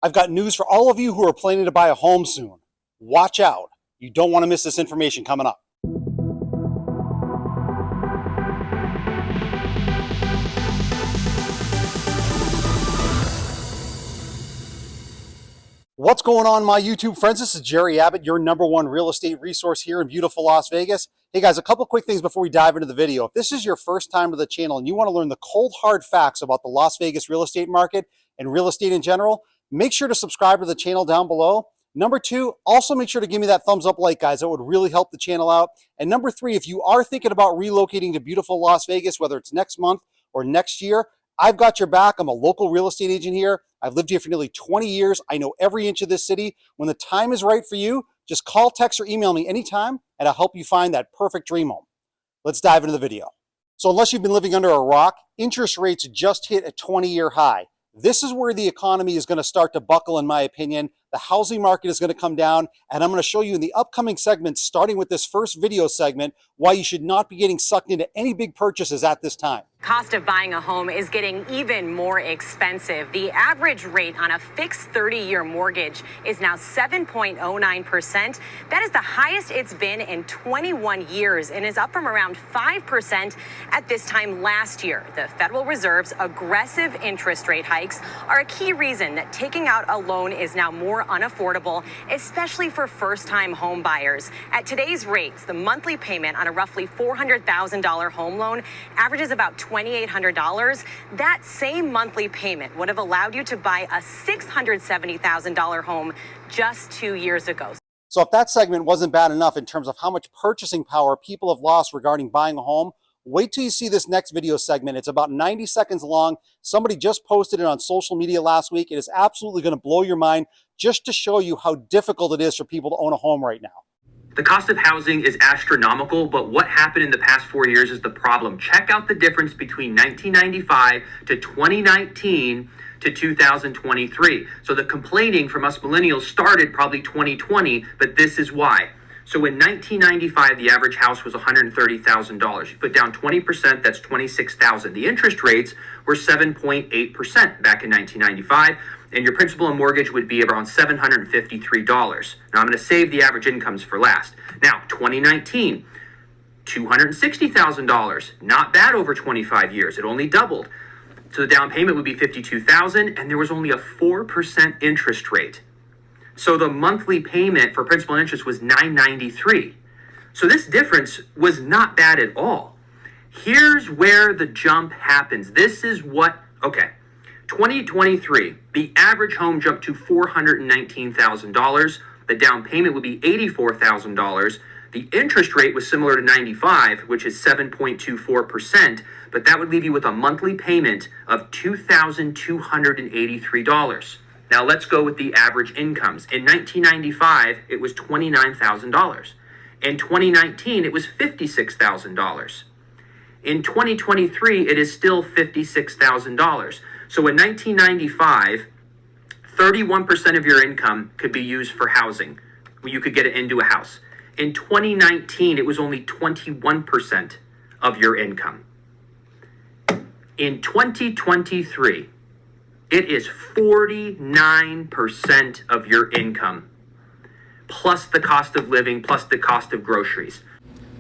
I've got news for all of you who are planning to buy a home soon. Watch out. You don't want to miss this information coming up. What's going on, my YouTube friends? This is Jerry Abbott, your #1 real estate resource here in beautiful Las Vegas. Hey guys, a couple quick things before we dive into the video. If this is your first time to the channel and you want to learn the cold hard facts about the Las Vegas real estate market and real estate in general, make sure to subscribe to the channel down below. Number 2, also make sure to give me that thumbs up like, guys. That would really help the channel out. And number 3, if you are thinking about relocating to beautiful Las Vegas, whether it's next month or next year, I've got your back. I'm a local real estate agent here. I've lived here for nearly 20 years. I know every inch of this city. When the time is right for you, just call, text, or email me anytime, and I'll help you find that perfect dream home. Let's dive into the video. So unless you've been living under a rock, interest rates just hit a 20-year high. This is where the economy is going to start to buckle, in my opinion. The housing market is going to come down, and I'm going to show you in the upcoming segments, starting with this first video segment, why you should not be getting sucked into any big purchases at this time. Cost of buying a home is getting even more expensive. The average rate on a fixed 30-year mortgage is now 7.09%. That is the highest it's been in 21 years and is up from around 5% at this time last year. The Federal Reserve's aggressive interest rate hikes are a key reason that taking out a loan is now more unaffordable, especially for first-time home buyers. At today's rates, the monthly payment on a roughly $400,000 home loan averages about $2,800. That same monthly payment would have allowed you to buy a $670,000 home just 2 years ago. So if that segment wasn't bad enough in terms of how much purchasing power people have lost regarding buying a home, wait till you see this next video segment. It's about 90 seconds long. Somebody just posted it on social media last week. It is absolutely going to blow your mind just to show you how difficult it is for people to own a home right now. The cost of housing is astronomical, but what happened in the past 4 years is the problem. Check out the difference between 1995 to 2019 to 2023. So the complaining from us millennials started probably 2020, but this is why. So in 1995, the average house was $130,000. You put down 20%, that's $26,000. The interest rates were 7.8% back in 1995, and your principal and mortgage would be around $753. Now I'm going to save the average incomes for last. Now, 2019, $260,000. Not bad over 25 years. It only doubled. So the down payment would be $52,000, and there was only a 4% interest rate. So the monthly payment for principal and interest was $993. So this difference was not bad at all. Here's where the jump happens. This is what, 2023, the average home jumped to $419,000. The down payment would be $84,000. The interest rate was similar to 95, which is 7.24%, but that would leave you with a monthly payment of $2,283. Now let's go with the average incomes. In 1995, it was $29,000. In 2019, it was $56,000. In 2023, it is still $56,000. So in 1995, 31% of your income could be used for housing. You could get it into a house. In 2019, it was only 21% of your income. In 2023, it is 49% of your income, plus the cost of living, plus the cost of groceries.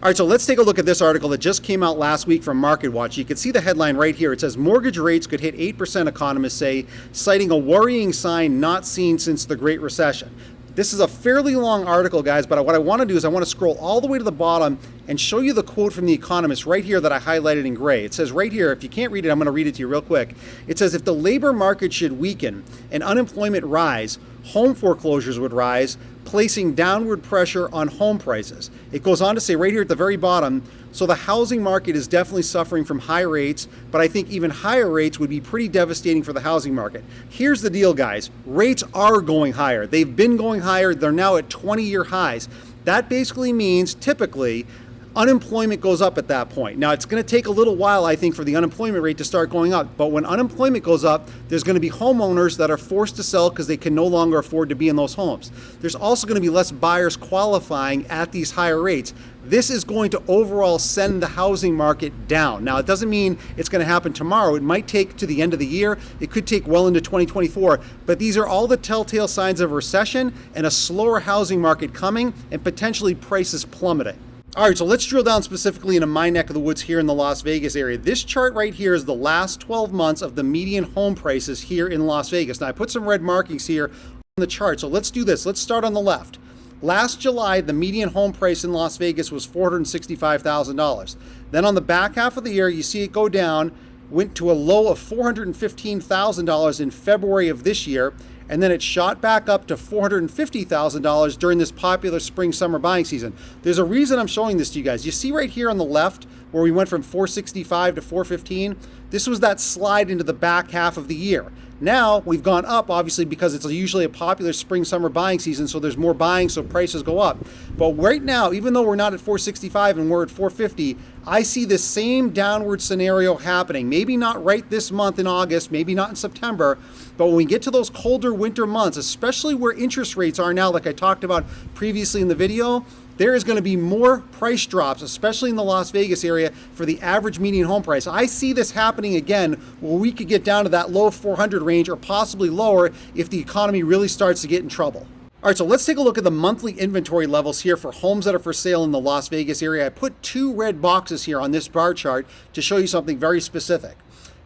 All right, so let's take a look at this article that just came out last week from MarketWatch. You can see the headline right here. It says, mortgage rates could hit 8%, economists say, citing a worrying sign not seen since the Great Recession. This is a fairly long article, guys, but what I want to do is I want to scroll all the way to the bottom and show you the quote from The Economist right here that I highlighted in gray. It says right here, if you can't read it, I'm going to read it to you real quick. It says, if the labor market should weaken and unemployment rise, home foreclosures would rise, placing downward pressure on home prices. It goes on to say right here at the very bottom, so the housing market is definitely suffering from high rates, but I think even higher rates would be pretty devastating for the housing market. Here's the deal, guys. Rates are going higher. They've been going higher. They're now at 20-year highs. That basically means typically unemployment goes up at that point. Now, it's going to take a little while, I think, for the unemployment rate to start going up. But when unemployment goes up, there's going to be homeowners that are forced to sell because they can no longer afford to be in those homes. There's also going to be less buyers qualifying at these higher rates. This is going to overall send the housing market down. Now, it doesn't mean it's going to happen tomorrow. It might take to the end of the year. It could take well into 2024. But these are all the telltale signs of a recession and a slower housing market coming and potentially prices plummeting. All right, so let's drill down specifically into my neck of the woods here in the Las Vegas area. This chart right here is the last 12 months of the median home prices here in Las Vegas. Now, I put some red markings here on the chart, so let's do this. Let's start on the left. Last July, the median home price in Las Vegas was $465,000. Then on the back half of the year, you see it go down, went to a low of $415,000 in February of this year, and then it shot back up to $450,000 during this popular spring-summer buying season. There's a reason I'm showing this to you guys. You see right here on the left where we went from 465 to 415? This was that slide into the back half of the year. Now we've gone up, obviously, because it's usually a popular spring-summer buying season, so there's more buying, so prices go up. But right now, even though we're not at 465 and we're at 450, I see this same downward scenario happening. Maybe not right this month in August, maybe not in September, but when we get to those colder winter months, especially where interest rates are now, like I talked about previously in the video, there is going to be more price drops, especially in the Las Vegas area, for the average median home price. I see this happening again where we could get down to that low 400 range or possibly lower if the economy really starts to get in trouble. All right, so let's take a look at the monthly inventory levels here for homes that are for sale in the Las Vegas area. I put two red boxes here on this bar chart to show you something very specific.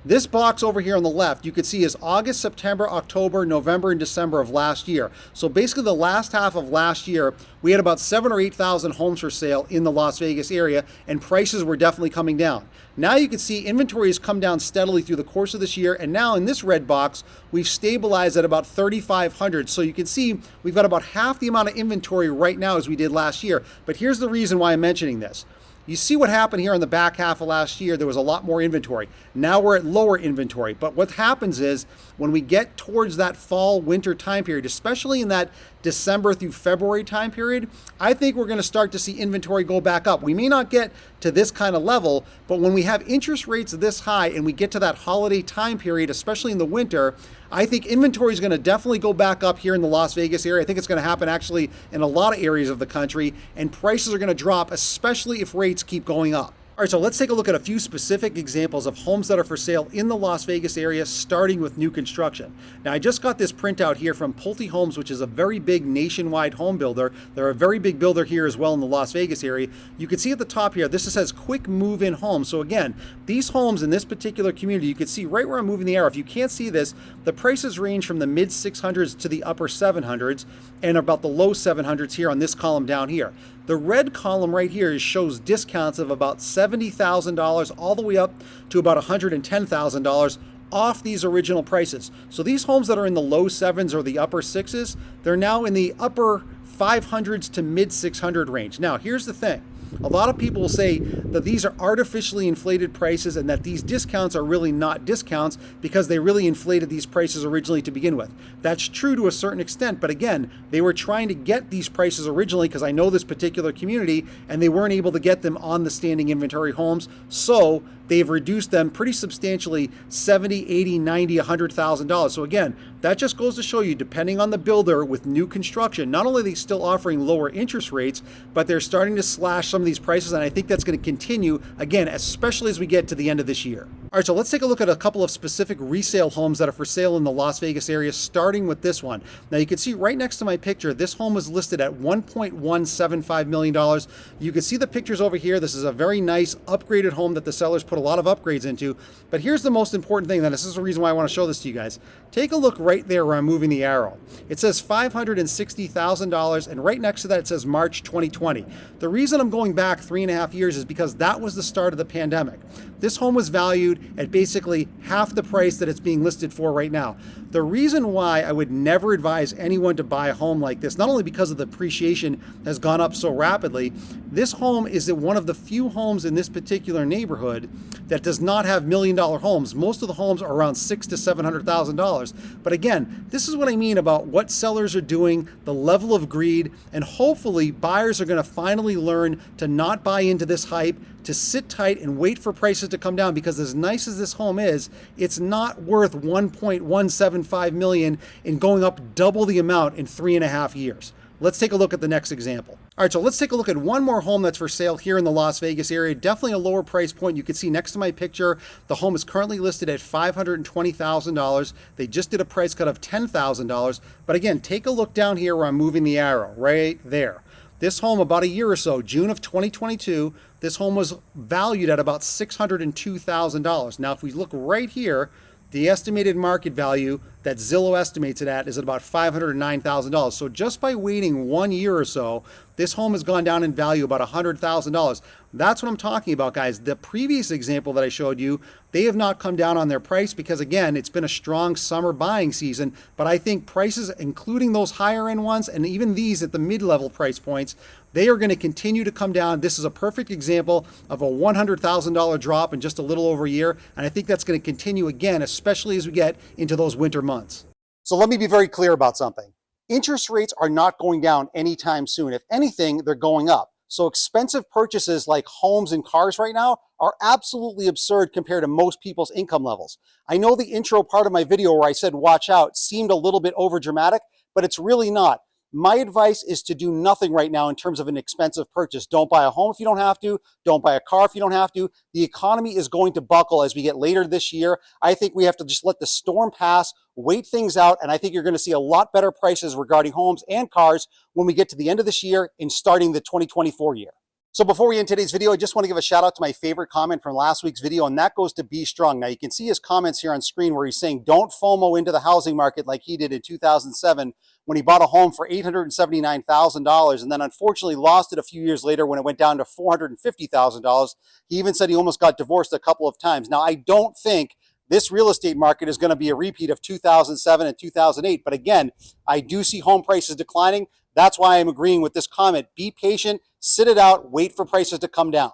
This box over here on the left, you can see is August, September, October, November, and December of last year. So basically the last half of last year, we had about 7,000 or 8,000 homes for sale in the Las Vegas area, and prices were definitely coming down. Now you can see inventory has come down steadily through the course of this year, and now in this red box, we've stabilized at about 3,500. So you can see we've got about half the amount of inventory right now as we did last year. But here's the reason why I'm mentioning this. You see what happened here in the back half of last year, there was a lot more inventory. Now we're at lower inventory. But what happens is when we get towards that fall winter time period, especially in that December through February time period, I think we're going to start to see inventory go back up. We may not get to this kind of level, but when we have interest rates this high and we get to that holiday time period, especially in the winter, I think inventory is going to definitely go back up here in the Las Vegas area. I think it's going to happen actually in a lot of areas of the country, and prices are going to drop, especially if rates keep going up. All right, so let's take a look at a few specific examples of homes that are for sale in the Las Vegas area, starting with new construction. Now, I just got this printout here from Pulte Homes, which is a very big nationwide home builder. They're a very big builder here as well in the Las Vegas area. You can see at the top here, this says quick move-in homes. So again, these homes in this particular community, you can see right where I'm moving the arrow. If you can't see this, the prices range from the mid 600s to the upper 700s and about the low 700s here on this column down here. The red column right here shows discounts of about $70,000 all the way up to about $110,000 off these original prices. So these homes that are in the low 7s or the upper 6s, they're now in the upper 500s to mid 600 range. Now, here's the thing. A lot of people will say that these are artificially inflated prices and that these discounts are really not discounts because they really inflated these prices originally to begin with. That's true to a certain extent, but again, they were trying to get these prices originally because I know this particular community and they weren't able to get them on the standing inventory homes, so they've reduced them pretty substantially, $70,000, $80,000, $90,000, $100,000. So again, that just goes to show you, depending on the builder with new construction, not only are they still offering lower interest rates, but they're starting to slash some of these prices, and I think that's going to continue, again, especially as we get to the end of this year. All right, so let's take a look at a couple of specific resale homes that are for sale in the Las Vegas area, starting with this one. Now, you can see right next to my picture, this home was listed at $1.175 million. You can see the pictures over here. This is a very nice upgraded home that the sellers put a lot of upgrades into. But here's the most important thing, and this is the reason why I want to show this to you guys. Take a look right there where I'm moving the arrow. It says $560,000, and right next to that it says March 2020. The reason I'm going back 3.5 years is because that was the start of the pandemic. This home was valued valued at basically half the price that it's being listed for right now. The reason why I would never advise anyone to buy a home like this, not only because of the appreciation has gone up so rapidly, this home is one of the few homes in this particular neighborhood that does not have $1 million homes. Most of the homes are around $600,000 to $700,000. But again, this is what I mean about what sellers are doing, the level of greed, and hopefully buyers are going to finally learn to not buy into this hype, to sit tight and wait for prices to come down, because as nice as this home is, it's not worth $1.175 million and going up double the amount in 3.5 years. Let's take a look at the next example. All right, so let's take a look at one more home that's for sale here in the Las Vegas area. Definitely a lower price point. You can see next to my picture, the home is currently listed at $520,000. They just did a price cut of $10,000. But again, take a look down here where I'm moving the arrow, right there. This home, about a year or so, June of 2022, this home was valued at about $602,000. Now, if we look right here, the estimated market value that Zillow estimates it at is at about $509,000. So just by waiting 1 year or so, this home has gone down in value about $100,000. That's what I'm talking about, guys. The previous example that I showed you, they have not come down on their price because, again, it's been a strong summer buying season. But I think prices, including those higher end ones and even these at the mid-level price points, they are going to continue to come down. This is a perfect example of a $100,000 drop in just a little over a year. And I think that's going to continue again, especially as we get into those winter months. So let me be very clear about something. Interest rates are not going down anytime soon. If anything, they're going up. So expensive purchases like homes and cars right now are absolutely absurd compared to most people's income levels. I know the intro part of my video where I said watch out seemed a little bit over dramatic, but it's really not. My advice is to do nothing right now in terms of an expensive purchase. Don't buy a home if you don't have to. Don't buy a car if you don't have to. The economy is going to buckle as we get later this year. I think we have to just let the storm pass, wait things out, and I think you're going to see a lot better prices regarding homes and cars when we get to the end of this year and starting the 2024 year. So before we end today's video, I just want to give a shout out to my favorite comment from last week's video, and that goes to B Strong. Now you can see his comments here on screen where he's saying, don't FOMO into the housing market like he did in 2007 when he bought a home for $879,000 and then unfortunately lost it a few years later when it went down to $450,000. He even said he almost got divorced a couple of times. Now I don't think this real estate market is going to be a repeat of 2007 and 2008. But again, I do see home prices declining. That's why I'm agreeing with this comment. Be patient, sit it out, wait for prices to come down.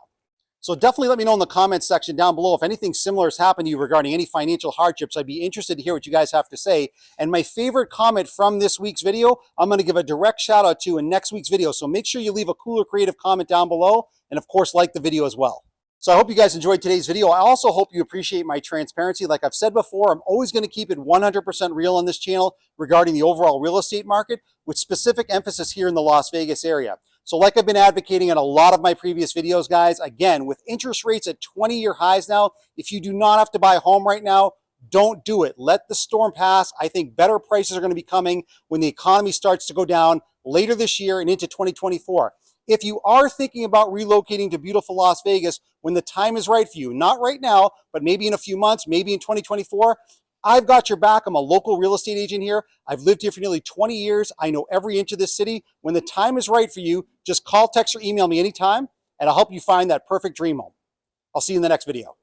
So definitely let me know in the comments section down below if anything similar has happened to you regarding any financial hardships. I'd be interested to hear what you guys have to say. And my favorite comment from this week's video, I'm going to give a direct shout out to in next week's video. So make sure you leave a cool or creative comment down below. And of course, like the video as well. So I hope you guys enjoyed today's video. I also hope you appreciate my transparency. Like I've said before, I'm always going to keep it 100% real on this channel regarding the overall real estate market with specific emphasis here in the Las Vegas area. So like I've been advocating in a lot of my previous videos, guys, again, with interest rates at 20-year highs now, if you do not have to buy a home right now, don't do it. Let the storm pass. I think better prices are going to be coming when the economy starts to go down later this year and into 2024. If you are thinking about relocating to beautiful Las Vegas when the time is right for you, not right now, but maybe in a few months, maybe in 2024, I've got your back. I'm a local real estate agent here. I've lived here for nearly 20 years. I know every inch of this city. When the time is right for you, just call, text, or email me anytime, and I'll help you find that perfect dream home. I'll see you in the next video.